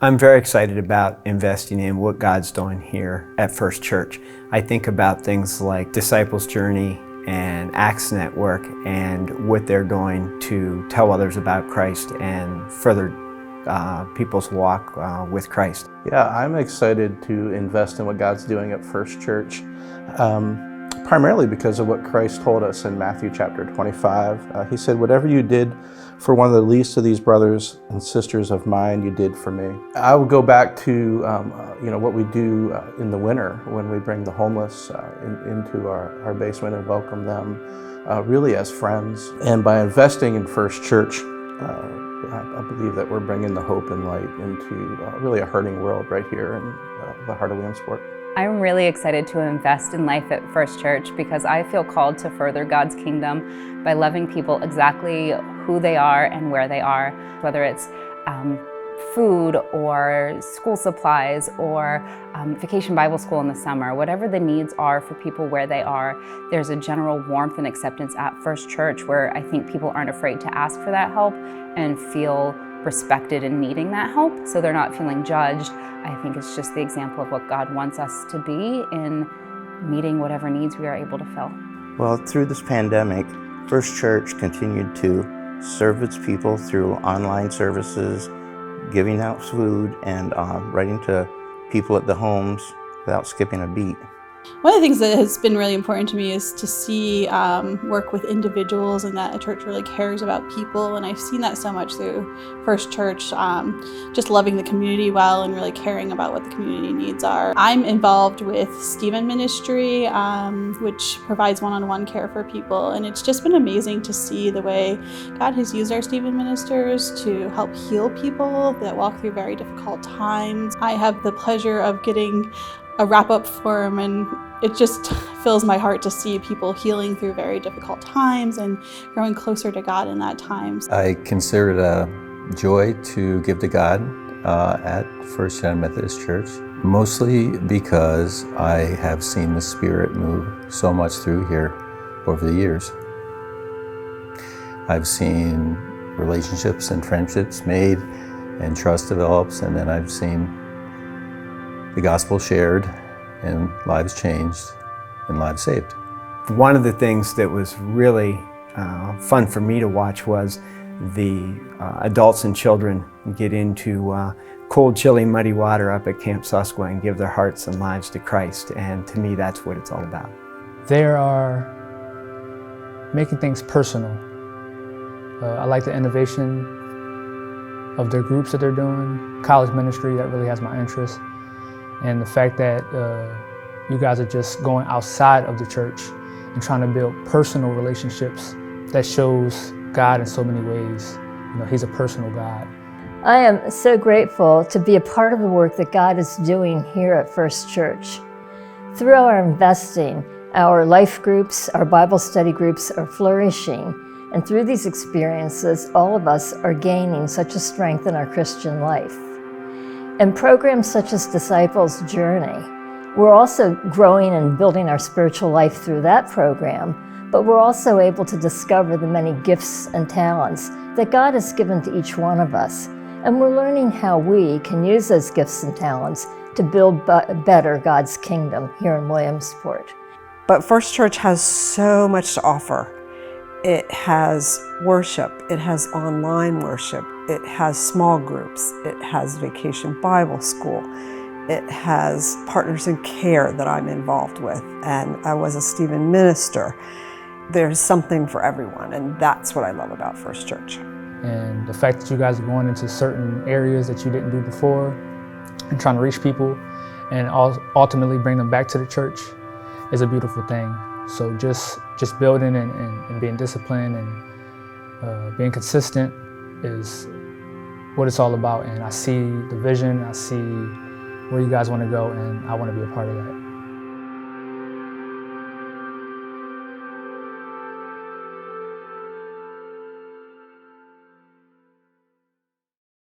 I'm very excited about investing in what God's doing here at First Church. I think about things like Disciples Journey and Acts Network and what they're doing to tell others about Christ and further people's walk with Christ. Yeah, I'm excited to invest in what God's doing at First Church, primarily because of what Christ told us in Matthew chapter 25. He said, "Whatever you did for one of the least of these brothers and sisters of mine, you did for me." I would go back to what we do in the winter when we bring the homeless into our basement and welcome them really as friends. And by investing in First Church, I believe that we're bringing the hope and light into really a hurting world right here in the heart of Williamsport. I'm really excited to invest in life at First Church because I feel called to further God's kingdom by loving people exactly who they are and where they are, whether it's food or school supplies or vacation Bible school in the summer, whatever the needs are for people where they are. There's a general warmth and acceptance at First Church where I think people aren't afraid to ask for that help and feel respected in needing that help, so they're not feeling judged. I think it's just the example of what God wants us to be in meeting whatever needs we are able to fill. Well, through this pandemic, First Church continued to serve its people through online services, giving out food, and writing to people at the homes without skipping a beat. One of the things that has been really important to me is to see work with individuals and that a church really cares about people. And I've seen that so much through First Church, just loving the community well and really caring about what the community needs are. I'm involved with Stephen Ministry, which provides one-on-one care for people. And it's just been amazing to see the way God has used our Stephen ministers to help heal people that walk through very difficult times. I have the pleasure of getting a wrap-up for him, and it just fills my heart to see people healing through very difficult times and growing closer to God in that time. I consider it a joy to give to God at First United Methodist Church, mostly because I have seen the Spirit move so much through here over the years. I've seen relationships and friendships made and trust develops, and then I've seen the gospel shared and lives changed and lives saved. One of the things that was really fun for me to watch was the adults and children get into cold, chilly, muddy water up at Camp Susquehanna and give their hearts and lives to Christ. And to me, that's what it's all about. They are making things personal. I like the innovation of their groups that they're doing. College ministry, that really has my interest. And the fact that you guys are just going outside of the church and trying to build personal relationships that shows God in so many ways. You know, He's a personal God. I am so grateful to be a part of the work that God is doing here at First Church. Through our investing, our life groups, our Bible study groups are flourishing. And through these experiences, all of us are gaining such a strength in our Christian life. And programs such as Disciples Journey, we're also growing and building our spiritual life through that program, but we're also able to discover the many gifts and talents that God has given to each one of us. And we're learning how we can use those gifts and talents to build better God's kingdom here in Williamsport. But First Church has so much to offer. It has worship, it has online worship, it has small groups, it has vacation Bible school, it has Partners in Care that I'm involved with, and I was a Stephen minister. There's something for everyone, and that's what I love about First Church. And the fact that you guys are going into certain areas that you didn't do before and trying to reach people and ultimately bring them back to the church is a beautiful thing. So just building and being disciplined and being consistent is what it's all about. And I see the vision, I see where you guys want to go, and I want to be a part of that.